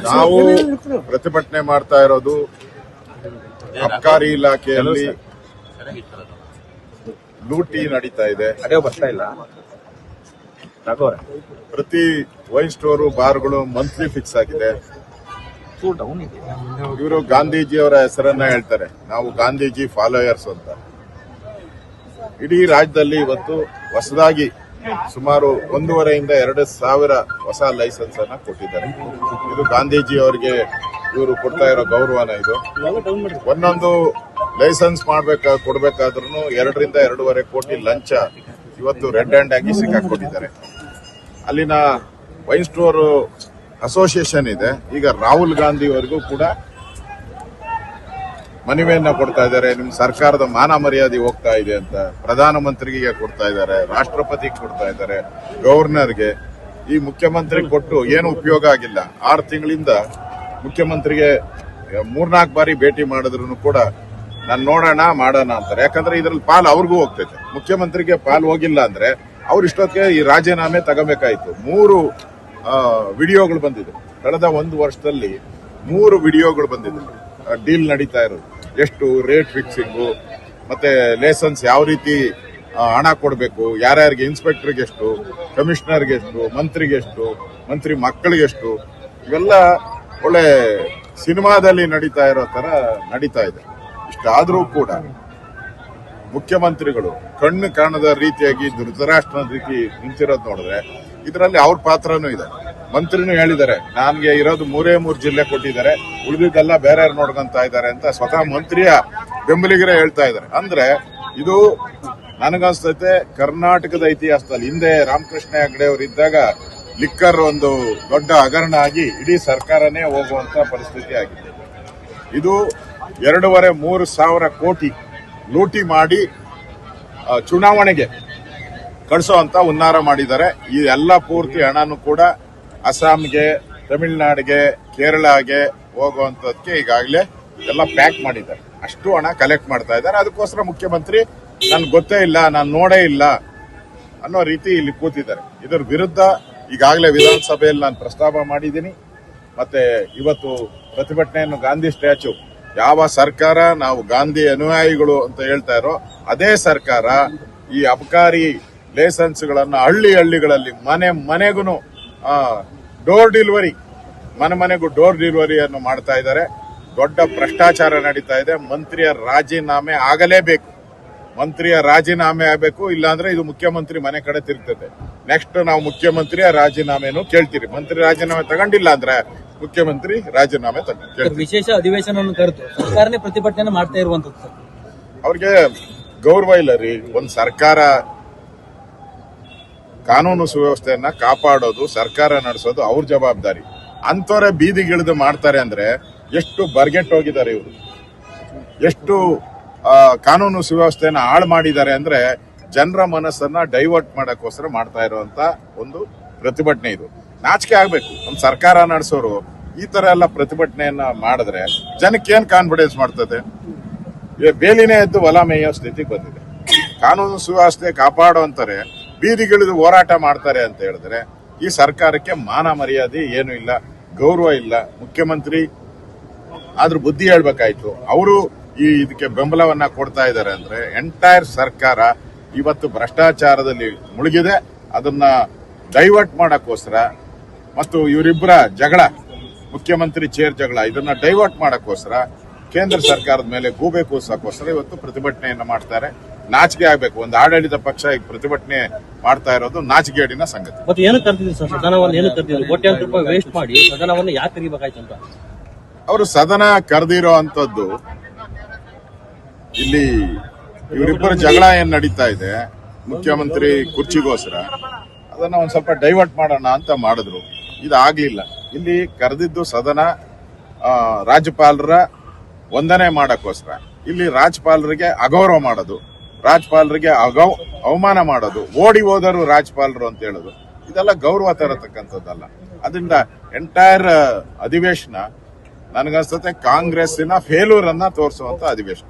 ನಾವು ಪ್ರತಿಭಟನೆ ಮಾಡ್ತಾ ಇರೋದು ಅಬಕಾರಿ ಇಲಾಖೆಯಲ್ಲಿ ಲೂಟಿ ನಡೀತಾ ಇದೆ. ಪ್ರತಿ ವೈನ್ ಸ್ಟೋರು ಬಾರ್ಗಳು ಮಂತ್ಲಿ ಫಿಕ್ಸ್ ಆಗಿದೆ. ಇವರು ಗಾಂಧೀಜಿಯವರ ಹೆಸರನ್ನ ಹೇಳ್ತಾರೆ, ನಾವು ಗಾಂಧೀಜಿ ಫಾಲೋಯರ್ಸ್ ಅಂತ. ಇಡೀ ರಾಜ್ಯದಲ್ಲಿ ಇವತ್ತು ಹೊಸದಾಗಿ ಸುಮಾರು 1,500 2 ಸಾವಿರ ಹೊಸ ಲೈಸೆನ್ಸ್ ಅನ್ನ ಕೊಟ್ಟಿದ್ದಾರೆ. ಇದು ಗಾಂಧೀಜಿಯವರಿಗೆ ಇವರು ಕೊಡ್ತಾ ಇರೋ ಗೌರವನ. ಇದು ಒಂದೊಂದು ಲೈಸೆನ್ಸ್ ಕೊಡಬೇಕಾದ್ರೂ 2 ರಿಂದ 2.5 ಕೋಟಿ ಲಂಚ ಇವತ್ತು ರೆಡ್ ಹ್ಯಾಂಡ್ ಆಗಿ ಸಿಕ್ಕಾಕೊಂಡಿದ್ದಾರೆ. ಅಲ್ಲಿನ ವೈನ್ ಸ್ಟೋರ್ ಅಸೋಸಿಯೇಷನ್ ಇದೆ. ಈಗ ರಾಹುಲ್ ಗಾಂಧಿವರೆಗೂ ಕೂಡ ಮನವಿಯನ್ನ ಕೊಡ್ತಾ ಇದ್ದಾರೆ, ನಿಮ್ ಸರ್ಕಾರದ ಮಾನ ಮರ್ಯಾದೆ ಹೋಗ್ತಾ ಇದೆ ಅಂತ. ಪ್ರಧಾನಮಂತ್ರಿಗೆ ಕೊಡ್ತಾ ಇದ್ದಾರೆ, ರಾಷ್ಟ್ರಪತಿಗೆ ಕೊಡ್ತಾ ಇದ್ದಾರೆ, ಗವರ್ನರ್ಗೆ. ಈ ಮುಖ್ಯಮಂತ್ರಿಗೆ ಕೊಟ್ಟು ಏನು ಉಪಯೋಗ ಆಗಿಲ್ಲ. 6 ತಿಂಗಳಿಂದ ಮುಖ್ಯಮಂತ್ರಿಗೆ 3-4 ಬಾರಿ ಭೇಟಿ ಮಾಡಿದ್ರು ಕೂಡ ನಾನು ನೋಡೋಣ ಮಾಡೋಣ ಅಂತಾರೆ. ಯಾಕಂದ್ರೆ ಇದ್ರಲ್ಲಿ ಪಾಲು ಅವ್ರಿಗೂ ಹೋಗ್ತೈತೆ. ಮುಖ್ಯಮಂತ್ರಿಗೆ ಪಾಲು ಹೋಗಿಲ್ಲ ಅಂದ್ರೆ ಅವ್ರು ಇಷ್ಟೊತ್ತಿಗೆ ಈ ರಾಜೀನಾಮೆ ತಗೋಬೇಕಾಯ್ತು. 3 ವಿಡಿಯೋಗಳು ಬಂದಿದೆ. ಕಳೆದ 1 ವರ್ಷದಲ್ಲಿ 3 ವಿಡಿಯೋಗಳು ಬಂದಿದೆ. ಡೀಲ್ ನಡೀತಾ ಇರೋದು, ಎಷ್ಟು ರೇಟ್ ಫಿಕ್ಸಿಂಗು, ಮತ್ತೆ ಲೈಸೆನ್ಸ್ ಯಾವ ರೀತಿ ಹಣ ಕೊಡಬೇಕು, ಯಾರ್ಯಾರಿಗೆ, ಇನ್ಸ್ಪೆಕ್ಟರ್ಗೆ ಎಷ್ಟು, ಕಮಿಷನರ್ಗೆ ಎಷ್ಟು, ಮಂತ್ರಿಗೆ ಎಷ್ಟು, ಮಂತ್ರಿ ಮಕ್ಕಳಿಗೆ ಎಷ್ಟು, ಇವೆಲ್ಲ ಒಳ್ಳೆ ಸಿನಿಮಾದಲ್ಲಿ ನಡೀತಾ ಇರೋ ತರ ನಡೀತಾ ಇದೆ. ಇಷ್ಟಾದ್ರೂ ಕೂಡ ಮುಖ್ಯಮಂತ್ರಿಗಳು ಕಣ್ಣು ಕಾಣದ ರೀತಿಯಾಗಿ ಧೃತರಾಷ್ಟ್ರದ ರೀತಿ ನಿಂತಿರೋದು ನೋಡಿದ್ರೆ ಇದರಲ್ಲಿ ಅವ್ರ ಪಾತ್ರನೂ ಇದೆ. ಮಂತ್ರಿನೂ ಹೇಳಿದ್ದಾರೆ, ನನಗೆ ಇರೋದು 3 ಜಿಲ್ಲೆ ಕೊಟ್ಟಿದ್ದಾರೆ, ಉಳಿದಿದ್ದೆಲ್ಲ ಬೇರೆ ನೋಡ್ಕೊಂತ ಇದ್ದಾರೆ ಅಂತ ಸ್ವತಃ ಮಂತ್ರಿಯ ಬೆಂಬಲಿಗರೇ ಹೇಳ್ತಾ ಇದ್ದಾರೆ. ಅಂದ್ರೆ ಇದು ನನಗನ್ಸ್ತೈತೆ ಕರ್ನಾಟಕದ ಇತಿಹಾಸದಲ್ಲಿ ಹಿಂದೆ ರಾಮಕೃಷ್ಣ ಹೆಗಡೆ ಅವರು ಇದ್ದಾಗ ಲಿಕ್ಕರ್ ಒಂದು ದೊಡ್ಡ ಹಗರಣ ಆಗಿ ಇಡೀ ಸರ್ಕಾರನೇ ಹೋಗುವಂತ ಪರಿಸ್ಥಿತಿ ಆಗಿದೆ. ಇದು 2.5-3 ಸಾವಿರ ಕೋಟಿ ಲೂಟಿ ಮಾಡಿ ಚುನಾವಣೆಗೆ ಕಳಿಸೋಂತ ಹುನ್ನಾರ ಮಾಡಿದ್ದಾರೆ. ಈ ಎಲ್ಲ ಪೂರ್ತಿ ಹಣನೂ ಕೂಡ ಅಸ್ಸಾಂಗೆ, ತಮಿಳುನಾಡಿಗೆ, ಕೇರಳಗೆ ಹೋಗುವಂತದಕ್ಕೆ ಈಗಾಗಲೇ ಎಲ್ಲ ಪ್ಯಾಕ್ ಮಾಡಿದ್ದಾರೆ. ಅಷ್ಟು ಹಣ ಕಲೆಕ್ಟ್ ಮಾಡ್ತಾ ಇದ್ದಾರೆ. ಅದಕ್ಕೋಸ್ಕರ ಮುಖ್ಯಮಂತ್ರಿ ನನ್ಗೆ ಗೊತ್ತೇ ಇಲ್ಲ, ನಾನು ನೋಡೇ ಇಲ್ಲ ಅನ್ನೋ ರೀತಿ ಇಲ್ಲಿ ಕೂತಿದ್ದಾರೆ. ಇದರ ವಿರುದ್ಧ ಈಗಾಗಲೇ ವಿಧಾನಸಭೆಯಲ್ಲಿ ನಾನು ಪ್ರಸ್ತಾಪ ಮಾಡಿದ್ದೀನಿ. ಮತ್ತೆ ಇವತ್ತು ಪ್ರತಿಭಟನೆಯನ್ನು ಗಾಂಧಿ ಸ್ಟ್ಯಾಚ್ಯೂ, ಯಾವ ಸರ್ಕಾರ ನಾವು ಗಾಂಧಿ ಅನುಯಾಯಿಗಳು ಅಂತ ಹೇಳ್ತಾ ಇರೋ ಅದೇ ಸರ್ಕಾರ ಈ ಅಬಕಾರಿ ಲೈಸೆನ್ಸ್ಗಳನ್ನು ಹಳ್ಳಿಗಳಲ್ಲಿ ಮನೆಗೂ ಡೋರ್ ಡೆಲಿವರಿ, ಮನೆಗೂ ಡೋರ್ ಡೆಲಿವರಿಯನ್ನು ಮಾಡ್ತಾ ಇದ್ದಾರೆ. ದೊಡ್ಡ ಭ್ರಷ್ಟಾಚಾರ ನಡೀತಾ ಇದೆ. ಮಂತ್ರಿಯ ರಾಜೀನಾಮೆ ಆಗಲೇಬೇಕು. ಮಂತ್ರಿಯ ರಾಜೀನಾಮೆ ಆಗಬೇಕು, ಇಲ್ಲಾಂದ್ರೆ ಇದು ಮುಖ್ಯಮಂತ್ರಿ ಮನೆ ಕಡೆ ತಿರುಗ್ತದೆ. ನೆಕ್ಸ್ಟ್ ನಾವು ಮುಖ್ಯಮಂತ್ರಿಯ ರಾಜೀನಾಮೆನೂ ಕೇಳ್ತೀರಿ. ಮಂತ್ರಿ ರಾಜೀನಾಮೆ ತಗೊಂಡಿಲ್ಲ ಅಂದ್ರೆ ಮುಖ್ಯಮಂತ್ರಿ ರಾಜೀನಾಮೆ ತಗೊಂಡು ವಿಶೇಷ ಅಧಿವೇಶನ ಕರೆದು ಸರ್ಕಾರನೇ ಪ್ರತಿಭಟನೆ ಮಾಡ್ತಾ ಇರುವಂತದ್ದು. ಅವ್ರಿಗೆ ಗೌರವ ಇಲ್ಲ ರೀ. ಒಂದು ಸರ್ಕಾರ ಕಾನೂನು ಸುವ್ಯವಸ್ಥೆಯನ್ನ ಕಾಪಾಡೋದು, ಸರ್ಕಾರ ನಡೆಸೋದು ಅವ್ರ ಜವಾಬ್ದಾರಿ. ಅಂತವರೇ ಬೀದಿಗಿಳಿದು ಮಾಡ್ತಾರೆ ಅಂದ್ರೆ ಎಷ್ಟು ಬರ್ಗೆಟ್ ಹೋಗಿದ್ದಾರೆ ಇವರು, ಎಷ್ಟು ಕಾನೂನು ಸುವ್ಯವಸ್ಥೆಯನ್ನ ಹಾಳು ಮಾಡಿದ್ದಾರೆ ಅಂದ್ರೆ ಜನರ ಮನಸ್ಸನ್ನ ಡೈವರ್ಟ್ ಮಾಡಕ್ಕೋಸ್ಕರ ಮಾಡ್ತಾ ಇರುವಂತ ಒಂದು ಪ್ರತಿಭಟನೆ ಇದು. ನಾಚಿಕೆ ಆಗ್ಬೇಕು. ನಮ್ಮ ಸರ್ಕಾರ ನಡೆಸೋರು ಈ ತರ ಎಲ್ಲ ಪ್ರತಿಭಟನೆಯನ್ನ ಮಾಡಿದ್ರೆ ಜನಕ್ಕೆ ಏನ್ ಕಾನ್ಫಿಡೆನ್ಸ್ ಮಾಡ್ತದೆ? ಬೇಲಿನೇ ಎದ್ದು ಹೊಲ ಮೇಯೋ ಸ್ಥಿತಿಗೆ ಬಂದಿದೆ. ಕಾನೂನು ಸುವ್ಯವಸ್ಥೆ ಕಾಪಾಡುವಂತಾರೆ ಬೀದಿಗಿಳಿದು ಹೋರಾಟ ಮಾಡ್ತಾರೆ ಅಂತ ಹೇಳಿದ್ರೆ ಈ ಸರ್ಕಾರಕ್ಕೆ ಮಾನ ಮರ್ಯಾದೆ ಏನು ಇಲ್ಲ, ಗೌರವ ಇಲ್ಲ. ಮುಖ್ಯಮಂತ್ರಿ ಆದ್ರೂ ಬುದ್ಧಿ ಹೇಳ್ಬೇಕಾಯ್ತು. ಅವರು ಇದಕ್ಕೆ ಬೆಂಬಲವನ್ನ ಕೊಡ್ತಾ ಇದ್ದಾರೆ ಅಂದ್ರೆ ಎಂಟೈರ್ ಸರ್ಕಾರ ಇವತ್ತು ಭ್ರಷ್ಟಾಚಾರದಲ್ಲಿ ಮುಳುಗಿದೆ. ಅದನ್ನ ಡೈವರ್ಟ್ ಮಾಡಕ್ಕೋಸ್ಕರ ಮತ್ತು ಇವರಿಬ್ಬರ ಜಗಳ, ಮುಖ್ಯಮಂತ್ರಿ ಚೇರ್ ಜಗಳ, ಇದನ್ನ ಡೈವರ್ಟ್ ಮಾಡಕ್ಕೋಸ್ಕರ ಕೇಂದ್ರ ಸರ್ಕಾರದ ಮೇಲೆ ಗೂಬೆ ಕೂಸಕ್ಕೋಸ್ಕರ ಇವತ್ತು ಪ್ರತಿಭಟನೆಯನ್ನ ಮಾಡ್ತಾರೆ. ನಾಚಿಕೆ ಆಗ್ಬೇಕು. ಒಂದು ಆಡಳಿತ ಪಕ್ಷ ಈಗ ಪ್ರತಿಭಟನೆ ಮಾಡ್ತಾ ಇರೋದು ನಾಚಿಕೆಗೇಡಿನ ಸಂಗತಿ. ಮತ್ತೆ ಏನು ಕರ್ತಿದ್ರು ಸರ್? ಸದನವನ್ನು ಏನು ಕರ್ತಿದ್ರು? ಕೋಟ್ಯಾಂತರ ರೂಪಾಯಿ ವೇಸ್ಟ್ ಮಾಡಿ ಸದನವನ್ನು ಯಾಕೆ ತೆಗಿಬೇಕಾಯ್ತು ಅಂತ ಅವರು ಸದನ ಕರೆದಿರೋ ಅಂತದ್ದು. ಇಲ್ಲಿ ಇವರಿಬ್ಬರ ಜಗಳ ಏನ್ ನಡೀತಾ ಇದೆ ಮುಖ್ಯಮಂತ್ರಿ ಕುರ್ಚಿಗೋಸ್ಕರ, ಅದನ್ನ ಒಂದ್ ಸ್ವಲ್ಪ ಡೈವರ್ಟ್ ಮಾಡೋಣ ಅಂತ ಮಾಡಿದ್ರು. ಇದಾಗ್ಲಿಲ್ಲ. ಇಲ್ಲಿ ಕರೆದಿದ್ದು ಸದನ ರಾಜ್ಯಪಾಲರ ವಂದನೆ ಮಾಡಕ್ಕೋಸ್ಕರ. ಇಲ್ಲಿ ರಾಜ್ಯಪಾಲರಿಗೆ ಅಗೌರವ ಮಾಡೋದು, ರಾಜ್ಯಪಾಲರಿಗೆ ಅವಮಾನ ಮಾಡೋದು, ಓಡಿ ಹೋದರು ರಾಜ್ಯಪಾಲರು ಅಂತ ಹೇಳೋದು, ಇದೆಲ್ಲ ಗೌರವ ತರತಕ್ಕಂಥದ್ದಲ್ಲ. ಅದರಿಂದ ಎಂಟೈರ್ ಅಧಿವೇಶನ ನನಗನ್ಸುತ್ತೆ ಕಾಂಗ್ರೆಸ್ಸಿನ ಫೇಲ್ಯೂರ್ ಅನ್ನ ತೋರಿಸುವಂತ ಅಧಿವೇಶನ.